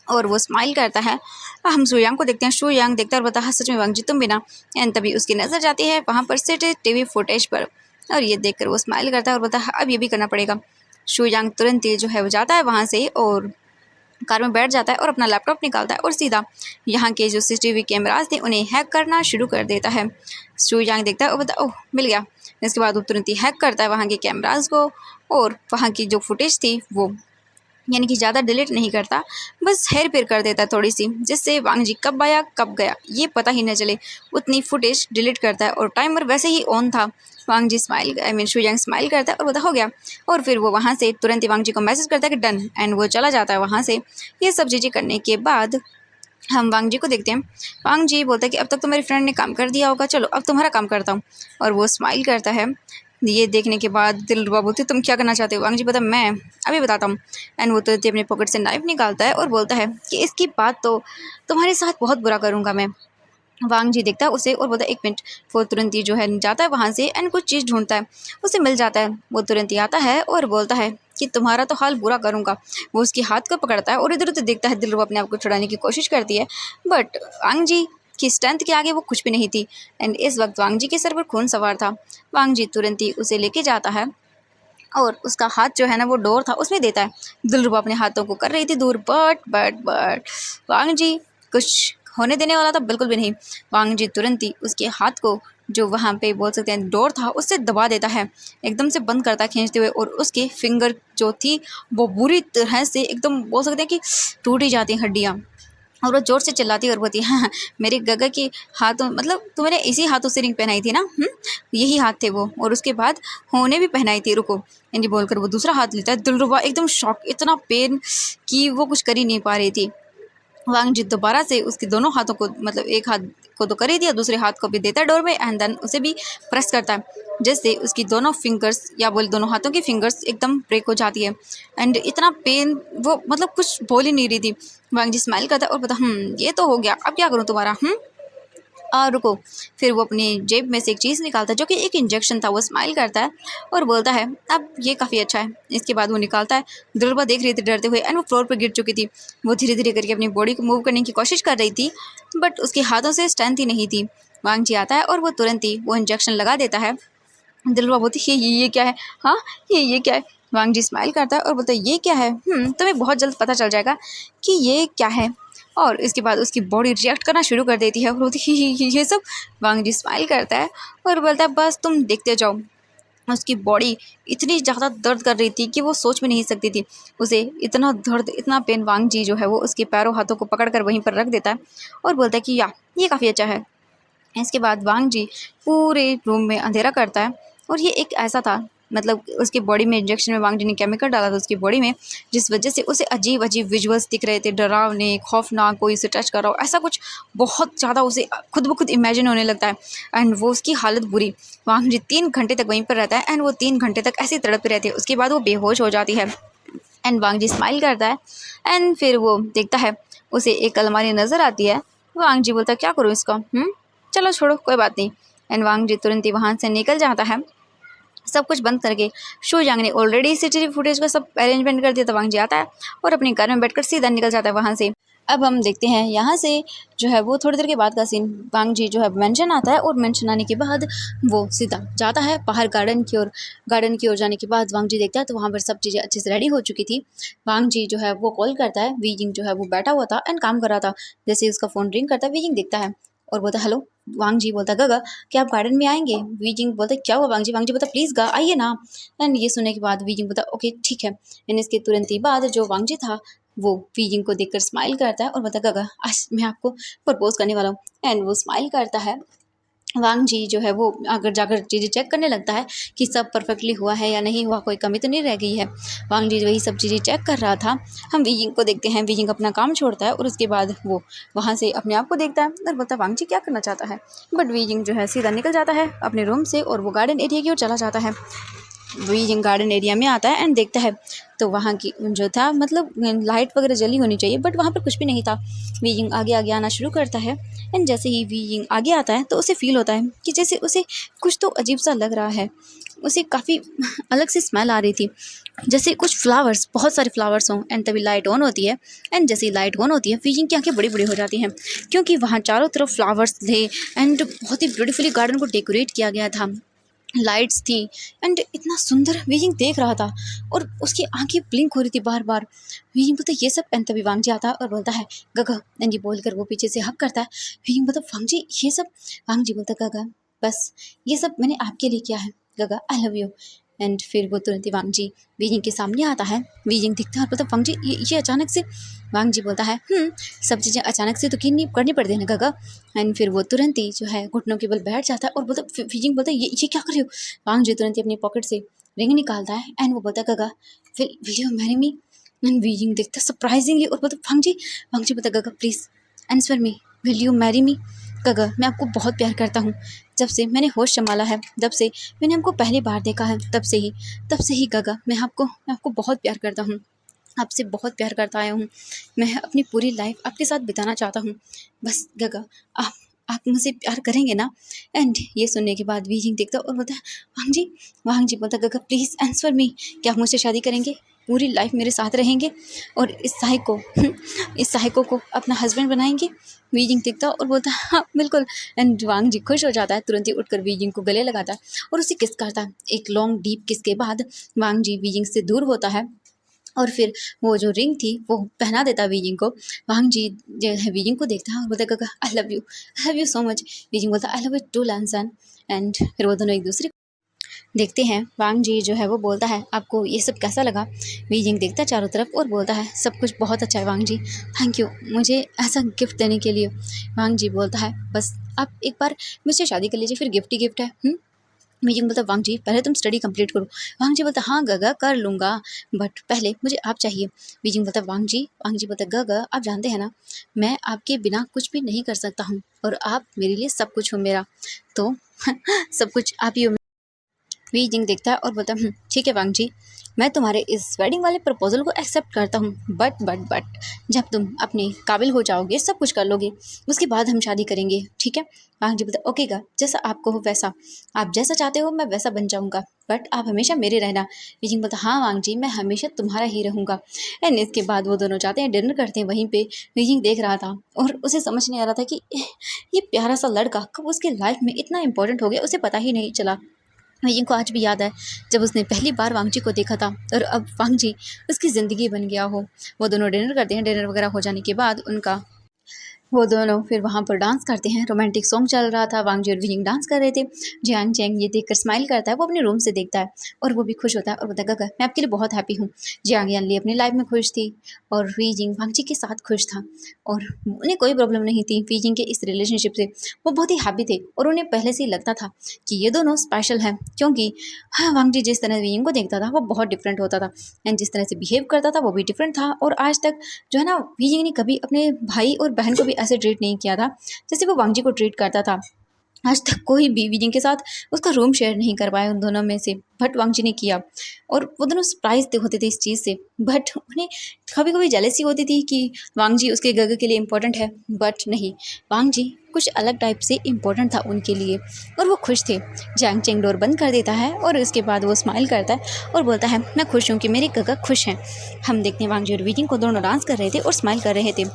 और वो स्माइल करता है। हम शू यांग को देखते हैं। शू यांग देखता है और बताया सच में वांग जी तुम भी ना। एंड तभी उसकी नज़र जाती है वहाँ पर सीसीटीवी फुटेज पर, और ये देखकर वो स्माइल करता है और बोलता है अब ये भी करना पड़ेगा। शू यांग तुरंत ही जो है वो जाता है वहाँ से और कार में बैठ जाता है और अपना लैपटॉप निकालता है और सीधा यहाँ के जो सीसीटीवी कैमरास थे उन्हें हैक करना शुरू कर देता है। शू यांग देखता है और बोलता है ओह मिल गया। इसके बाद वो तुरंत ही हैक करता है वहाँ के कैमरास को और वहाँ की जो फुटेज थी वो यानी कि ज़्यादा डिलीट नहीं करता, बस हेर फेर कर देता है थोड़ी सी, जिससे वांग जी कब आया कब गया ये पता ही न चले, उतनी फुटेज डिलीट करता है और टाइमर वैसे ही ऑन था। वांग जी शू यांग स्माइल करता है और बोलता हो गया। और फिर वो वहाँ से तुरंत ही वांग जी को मैसेज करता है कि डन, एंड वो चला जाता है वहाँ से। ये सब चीज़ें करने के बाद हम वांग जी को देखते हैं। वांग जी बोलता है कि अब तक तो मेरी फ्रेंड ने काम कर दिया होगा, चलो अब तुम्हारा काम करता हूँ। और वो स्माइल करता है। ये देखने के बाद दिलरुबा बोलती है तुम क्या करना चाहते हो? वांग जी बोलता मैं अभी बताता हूँ। एंड वो तुरंत ही अपने पॉकेट से नाइफ निकालता है और बोलता है कि इसकी बात तो तुम्हारे साथ बहुत बुरा करूँगा मैं। वांग जी देखता है उसे और बोलता है एक मिनट। वो तुरंत ही जो है जाता है वहाँ से एंड कुछ चीज़ ढूंढता है, उसे मिल जाता है। वो तुरंत ही आता है और बोलता है कि तुम्हारा तो हाल बुरा करूँगा। वो उसके हाथ को पकड़ता है और इधर उधर देखता है। दिलरुबा अपने आप को छुड़ाने की कोशिश करती है, बट वांग जी की स्ट्रेंथ के आगे वो कुछ भी नहीं थी। एंड इस वक्त वांग जी के सर पर खून सवार था। वांग जी तुरंत ही उसे लेके जाता है और उसका हाथ जो है ना वो डोर था उसमें देता है। दिलरुबा अपने हाथों को कर रही थी दूर, बट वांग जी कुछ होने देने वाला था बिल्कुल भी नहीं। वांग जी तुरंत ही उसके हाथ को जो वहाँ पे बोल सकते हैं डोर था उससे दबा देता है, एकदम से बंद करता है खींचते हुए, और उसकी फिंगर जो थी वो बुरी तरह से एकदम बोल सकते हैं कि टूट ही जाती हैं हड्डियाँ। और वो ज़ोर से चिल्लाती है और बोलती है हाँ, मेरे गगा के हाथों मतलब तुमने इसी हाथों से रिंग पहनाई थी ना? यही हाथ थे वो, और उसके बाद होने भी पहनाई थी, रुको। ये बोलकर वो दूसरा हाथ लेता है। दिलरुबा एकदम शॉक, इतना पेन कि वो कुछ कर ही नहीं पा रही थी। वांग जी दोबारा से उसके दोनों हाथों को मतलब एक हाथ को तो कर ही दिया, दूसरे हाथ को भी देता है डोर में एंड देन उसे भी प्रेस करता है, जिससे उसकी दोनों फिंगर्स या बोल दोनों हाथों की फिंगर्स एकदम ब्रेक हो जाती है। एंड इतना पेन वो मतलब कुछ बोल ही नहीं रही थी। वांग जी स्माइल करता है और बोलता ये तो हो गया, अब क्या करूँ तुम्हारा? रुको। फिर वो अपनी जेब में से एक चीज़ निकालता है जो कि एक इंजेक्शन था। वो स्माइल करता है और बोलता है अब ये काफ़ी अच्छा है। इसके बाद वो निकालता है। दिलरुबा देख रही थी डरते हुए एंड वो फ्लोर पर गिर चुकी थी। वो धीरे धीरे करके अपनी बॉडी को मूव करने की कोशिश कर रही थी, बट उसके हाथों से स्ट्रेंथ ही नहीं थी। वांग जी आता है और वो तुरंत ही वो इंजेक्शन लगा देता है। दिलरुबा बोलती है ये क्या है? हाँ, ये क्या है? वांग जी स्माइल करता है और बोलता है ये क्या है? तुम्हें बहुत जल्द पता चल जाएगा कि ये क्या है। और इसके बाद उसकी बॉडी रिएक्ट करना शुरू कर देती है और बोलती है ये सब। वांग जी स्माइल करता है और बोलता है बस तुम देखते जाओ। उसकी बॉडी इतनी ज़्यादा दर्द कर रही थी कि वो सोच भी नहीं सकती थी। उसे इतना दर्द, इतना पेन, वांग जी जो है वो उसके पैरों हाथों को पकड़ कर वहीं पर रख देता है और बोलता है कि या ये काफ़ी अच्छा है। इसके बाद वांग जी पूरे रूम में अंधेरा करता है, और ये एक ऐसा था मतलब उसकी बॉडी में इंजेक्शन में वांग जी ने केमिकल डाला था उसकी बॉडी में, जिस वजह से उसे अजीब अजीब विजुअल्स दिख रहे थे, डरावने, खौफनाक, कोई उसे टच कर रहा हो, ऐसा कुछ बहुत ज़्यादा उसे खुद ब खुद इमेजिन होने लगता है। एंड वो उसकी हालत बुरी। वांग जी 3 घंटे तक वहीं पर रहता है एंड वो 3 घंटे तक ऐसे ही तड़पती रहती है। उसके बाद वो बेहोश हो जाती है एंड वांग जी स्माइल करता है एंड फिर वो देखता है उसे एक अलमारी नज़र आती है। वांग जी बोलता है क्या करूँ इसका? चलो छोड़ो, कोई बात नहीं। एंड वांग जी तुरंत ही वहाँ से निकल जाता है सब कुछ बंद करके। शू यांग ने ऑलरेडी सीसीटीवी फुटेज का सब अरेंजमेंट कर दिया था। वांग जी आता है और अपने घर में बैठकर सीधा निकल जाता है वहाँ से। अब हम देखते हैं यहाँ से जो है वो थोड़ी देर के बाद का सीन। वांग जी जो है मेंशन आता है और मेंशन आने के बाद वो सीधा जाता है बाहर गार्डन की ओर। गार्डन की ओर जाने के बाद वांग जी देखता है तो वहाँ पर सब चीज़ें अच्छे से रेडी हो चुकी थी। वांग जी जो है वो कॉल करता है। वी जिंग जो है वो बैठा हुआ था एंड काम कर रहा था। जैसे ही उसका फ़ोन रिंग करता है वी जिंग देखता है और बोलता है हेलो। वांग जी बोलता है गगा क्या आप गार्डन में आएंगे? वी जिंग बोलता है क्या हुआ वांग जी? वांग जी बोलता प्लीज़ गा आइए ना। एंड ये सुनने के बाद वी जिंग बोलता ओके ठीक है। एंड इसके तुरंत ही बाद जो वांग जी था वो वी जिंग को देखकर स्माइल करता है और बोलता है गगा आज मैं आपको प्रपोज करने वाला हूँ। एंड वो स्माइल करता है। वांग जी जो है वो अगर जाकर चीज़ें चेक करने लगता है कि सब परफेक्टली हुआ है या नहीं हुआ, कोई कमी तो नहीं रह गई है। वांग जी वही सब चीज़ें चेक कर रहा था। हम वी जिंग को देखते हैं। वी जिंग अपना काम छोड़ता है और उसके बाद वो वहाँ से अपने आप को देखता है और बोलता है वांग जी क्या करना चाहता है, बट वी जिंग जो है सीधा निकल जाता है अपने रूम से और वो गार्डन एरिया की ओर चला जाता है। वी जिंग गार्डन एरिया में आता है एंड देखता है तो वहाँ की जो था मतलब लाइट वगैरह जली होनी चाहिए, बट वहाँ पर कुछ भी नहीं था। वी जिंग आगे आगे आना शुरू करता है एंड जैसे ही वी जिंग आगे आता है तो उसे फील होता है कि जैसे उसे कुछ तो अजीब सा लग रहा है। उसे काफ़ी अलग सी स्मेल आ रही थी, जैसे कुछ फ्लावर्स, बहुत सारे फ्लावर्स हों। एंड तभी लाइट ऑन होती है एंड जैसे ही लाइट ऑन होती है वी जिंग की आंखें बड़ी बड़ी हो जाती हैं, क्योंकि वहाँ चारों तरफ फ्लावर्स थे एंड बहुत ही ब्यूटीफुली गार्डन को डेकोरेट किया गया था। लाइट्स थी एंड इतना सुंदर वीजिंग देख रहा था और उसकी आंखें ब्लिंक हो रही थी बार बार। वीजिंग बोलता ये सब एंड तभी वांग जी आता है और बोलता है गगा एंड जी बोलकर वो पीछे से हक करता है। वीजिंग बोलता वांग जी ये सब। वांग जी बोलता गगा बस ये सब मैंने आपके लिए किया है गगा, आई लव यू। एंड फिर वो तुरंत ही वांग जी वीजिंग के सामने आता है। वीजिंग दिखता है और बोलता वांग जी ये अचानक से। वांग जी बोलता है सब चीज़ें अचानक से तो करनी पड़ती है ना गगा। एंड फिर वो तुरंत ही जो है घुटनों के बल बैठ जाता है और बोलता वीजिंग बोलता है ये क्या कर रहे हो। वांग जी तुरंत ही अपनी पॉकेट से रिंग निकालता है एंड वो बोलता है गगा will you marry me. And wheezing देखता है सरप्राइजिंगली और बोलता वांग जी बोलता गगा please answer me, will you marry me. गगा मैं आपको बहुत प्यार करता हूँ, जब से मैंने होश संभाला है, जब से मैंने हमको पहली बार देखा है तब से ही गगा मैं आपको बहुत प्यार करता हूँ, आपसे बहुत प्यार करता आया हूँ। मैं अपनी पूरी लाइफ आपके साथ बिताना चाहता हूँ। बस गगा आप मुझसे प्यार करेंगे ना। एंड ये सुनने के बाद वीजिंग देखता और बोलता है वांग जी बोलता गगा प्लीज़ आंसर मी, क्या आप मुझसे शादी करेंगे, पूरी लाइफ मेरे साथ रहेंगे और इस सहायको को अपना हस्बैंड बनाएंगे। वीजिंग देखता और बोलता है हाँ बिल्कुल। एंड वांग जी खुश हो जाता है, तुरंत ही उठकर वीजिंग को गले लगाता है और उसे किस करता है। एक लॉन्ग डीप किस के बाद वांग जी वीजिंग से दूर होता है और फिर वो जो रिंग थी वो पहना देता वीजिंग को। वांग जी जो है वीजिंग को देखता है और बोलता है I love you so much. वीजिंग बोलता आई लव यू टू लैंसन। एंड फिर वो दोनों एक दूसरे देखते हैं। वांग जी जो है वो बोलता है आपको ये सब कैसा लगा। वीजिंग देखता है चारों तरफ और बोलता है सब कुछ बहुत अच्छा है वांग जी, थैंक यू मुझे ऐसा गिफ्ट देने के लिए। वांग जी बोलता है बस आप एक बार मुझसे शादी कर लीजिए, फिर गिफ्ट ही गिफ्ट है। मीजिंग बोलता वांग जी पहले तुम स्टडी कंप्लीट करो। वांग जी बोलता हाँ गगा कर लूँगा बट पहले मुझे आप चाहिए। मीजिंग बोलता वांग जी बोलता गगा आप जानते हैं ना मैं आपके बिना कुछ भी नहीं कर सकता हूँ और आप मेरे लिए सब कुछ हो मेरा, तो सब कुछ आप ही हो। वीजिंग देखता है और बोलता है ठीक है वांग जी मैं तुम्हारे इस वेडिंग वाले प्रपोजल को एक्सेप्ट करता हूँ बट जब तुम अपने काबिल हो जाओगे सब कुछ कर लोगे उसके बाद हम शादी करेंगे, ठीक है। वांग जी बोलता ओके गा जैसा आपको हो वैसा, आप जैसा चाहते हो मैं वैसा बन जाऊँगा बट आप हमेशा मेरे रहना। वीजिंग बोलता हाँ वांग जी मैं हमेशा तुम्हारा ही रहूँगा। एंड इसके बाद वो दोनों जाते हैं डिनर करते हैं वहीं पे। वीजिंग देख रहा था और उसे समझ नहीं आ रहा था कि ये प्यारा सा लड़का कब उसके लाइफ में इतना इंपॉर्टेंट हो गया उसे पता ही नहीं चला। वीजिंग को आज भी याद है जब उसने पहली बार वांग जी को देखा था और अब वांग जी उसकी ज़िंदगी बन गया हो। वो दोनों डिनर करते हैं, डिनर वगैरह हो जाने के बाद उनका वो दोनों फिर वहाँ पर डांस करते हैं। रोमांटिक सॉन्ग चल रहा था, वांग जी और विजिंग डांस कर रहे थे। जियांग चैंग ये देखकर स्माइल करता है, वो अपने रूम से देखता है और वो भी खुश होता है और बोलता है गगा मैं आपके लिए बहुत हैप्पी हूँ। जियांग यान ली अपनी लाइफ में खुश थी और विजिंग वांग जी के साथ खुश था और उन्हें कोई प्रॉब्लम नहीं थी विजिंग के इस रिलेशनशिप से। वो बहुत ही हैप्पी थे और उन्हें पहले से ही लगता था कि ये दोनों स्पेशल हैं क्योंकि हाँ वांग जी जिस तरह विजिंग को देखता था वो बहुत डिफरेंट होता था एंड जिस तरह से बिहेव करता था वो भी डिफरेंट था। और आज तक जो है ना वीजिंग ने कभी अपने भाई और बहन को भी ऐसे ट्रीट नहीं किया था जैसे वो वांग जी को ट्रीट करता था। आज तक कोई भी वीजिंग के साथ उसका रूम शेयर नहीं कर पाया उन दोनों में से, बट वांग जी ने किया और वो दोनों सरप्राइज होते थे इस चीज़ से। बट उन्हें कभी कभी जेलेसी होती थी कि वांग जी उसके गग के लिए इम्पोर्टेंट है, बट नहीं वांग जी कुछ अलग टाइप से इम्पोर्टेंट था उनके लिए और वो खुश थे। जैंग चेंग डोर बंद कर देता है और उसके बाद वो स्माइल करता है और बोलता है मैं खुश हूँ कि मेरे गगा खुश हैं। हम देखते हैं वांग जी और वीजिंग को दोनों डांस कर रहे थे और स्माइल कर रहे थे।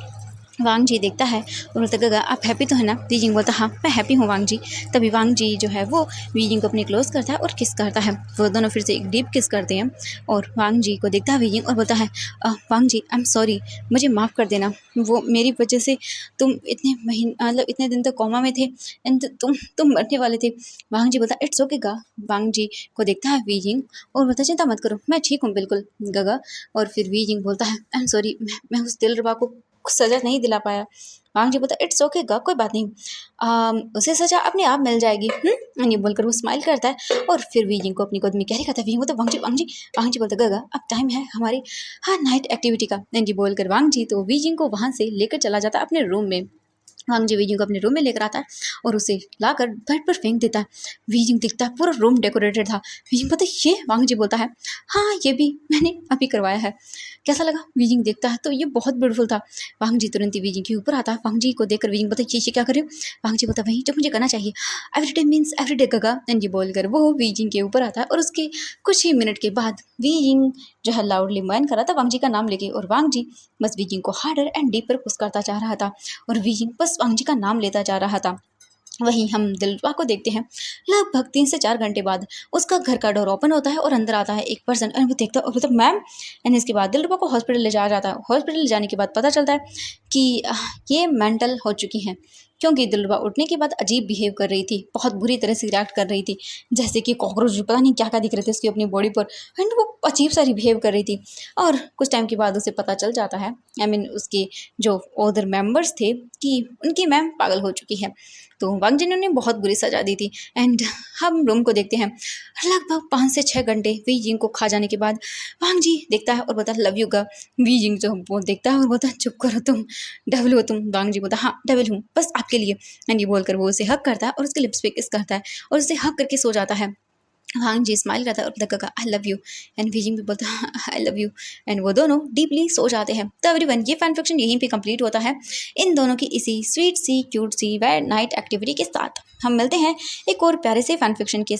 वांग जी देखता है और बोलता गगा आप हैप्पी तो है ना। वीजिंग बोलता हाँ मैं हैप्पी हूँ वांग जी। तभी वांग जी जो है वो वीजिंग को अपने क्लोज करता है और किस करता है। वो दोनों फिर से एक डीप किस करते हैं और वांग जी को देखता है वीजिंग और बोलता है वांग जी आई एम सॉरी मुझे माफ़ कर देना, वो मेरी वजह से तुम इतने महीने मतलब इतने दिन तक कोमा में थे एंड तुम मरने वाले थे। वांग जी बोलता इट्स ओके गा। वांग जी को देखता है वीजिंग और बोलता चिंता मत करो मैं ठीक हूँ बिल्कुल गगा। और फिर वीजिंग बोलता है आई एम सॉरी मैं उस दिलरुबा को सजा नहीं दिला पाया। वांग जी बोलता इट्स ओके गा कोई बात नहीं, उसे सजा अपने आप मिल जाएगी। ये बोलकर वो स्माइल करता है और फिर वीजिंग को अपनी गोद में कैरी करता है। वीजिंग बोलता वांग जी बोलता गगा अब टाइम है हमारी हाँ नाइट एक्टिविटी का। जी बोलकर वांग जी तो वीजिंग को वहाँ से लेकर चला जाता है अपने रूम में। वांग जी वीजिंग को अपने रूम में लेकर आता है और उसे लाकर बेड पर फेंक देता है। वीजिंग दिखता है पूरा रूम डेकोरेटेड था। वीजिंग बोलता है ये। वांग जी बोलता है हाँ ये भी मैंने अभी करवाया है, कैसा लगा। वीजिंग देखता है तो ये बहुत ब्यूटीफुल था। वांग जी तुरंत ही वीजिंग के ऊपर आता है। वांग जी को देखकर वीजिंग बोलता है ये क्या कर रहे हो। वांग जी बोलता है वही जो मुझे करना चाहिए, एवरीडे मीन्स एवरीडे गगा। जी बोलकर वो वीजिंग के ऊपर आता है और उसके कुछ ही मिनट के बाद वीजिंग जो है लाउडली मैन कर रहा था वांग जी का नाम लेके और वांग जी बस वीजिंग को हार्डर एंड डीपर पुश करता जा रहा था और वीजिंग बस वांग जी का नाम लेता जा रहा था। वहीं हम दिलरुबा को देखते हैं। लगभग 3 से 4 घंटे बाद उसका घर का डोर ओपन होता है और अंदर आता है एक पर्सन एंड वो देखता है और बोलता है मैम। एंड इसके बाद दिलरुबा को हॉस्पिटल ले जाया जाता है। हॉस्पिटल ले जाने के बाद पता चलता है कि ये मेंटल हो चुकी हैं, क्योंकि दिलरुबा उठने के बाद अजीब बिहेव कर रही थी, बहुत बुरी तरह से रिएक्ट कर रही थी, जैसे कि कॉकरोच पता नहीं क्या क्या दिख रहे थे उसकी अपनी बॉडी पर। एंड वो अजीब सा बिहेव कर रही थी। और कुछ टाइम के बाद उसे पता चल जाता है, आई मीन उसके जो अदर मेंबर्स थे, कि उनकी मैम पागल हो चुकी है। तो वांग जिन ने बहुत बुरी सजा दी थी। एंड हम रूम को देखते हैं। लगभग 5 से 6 घंटे वी जिंग को खा जाने के बाद वांग जी देखता है और बोलता है लव यू गा। वी जिंग जो वो देखता है और बोलता है चुप करो तुम, डेविल हो तुम। वांग जी बोलता है हाँ डेविल हूँ, बस आपके लिए। एंड ये बोलकर वो उसे हक करता है और उसके लिप्स पे किस करता है और उसे हक करके सो जाता है। वांग जी स्माइल करता है और बोलता है I love you. And Beijing भी बोलता है आई लव यू। एंड वो दोनों डीपली सो जाते हैं। तो एवरीवन ये फैन फिक्शन यहीं पे कंप्लीट होता है, इन दोनों की इसी स्वीट सी क्यूट सी नाइट एक्टिविटी के साथ। हम मिलते हैं एक और प्यारे से फैन फिक्शन के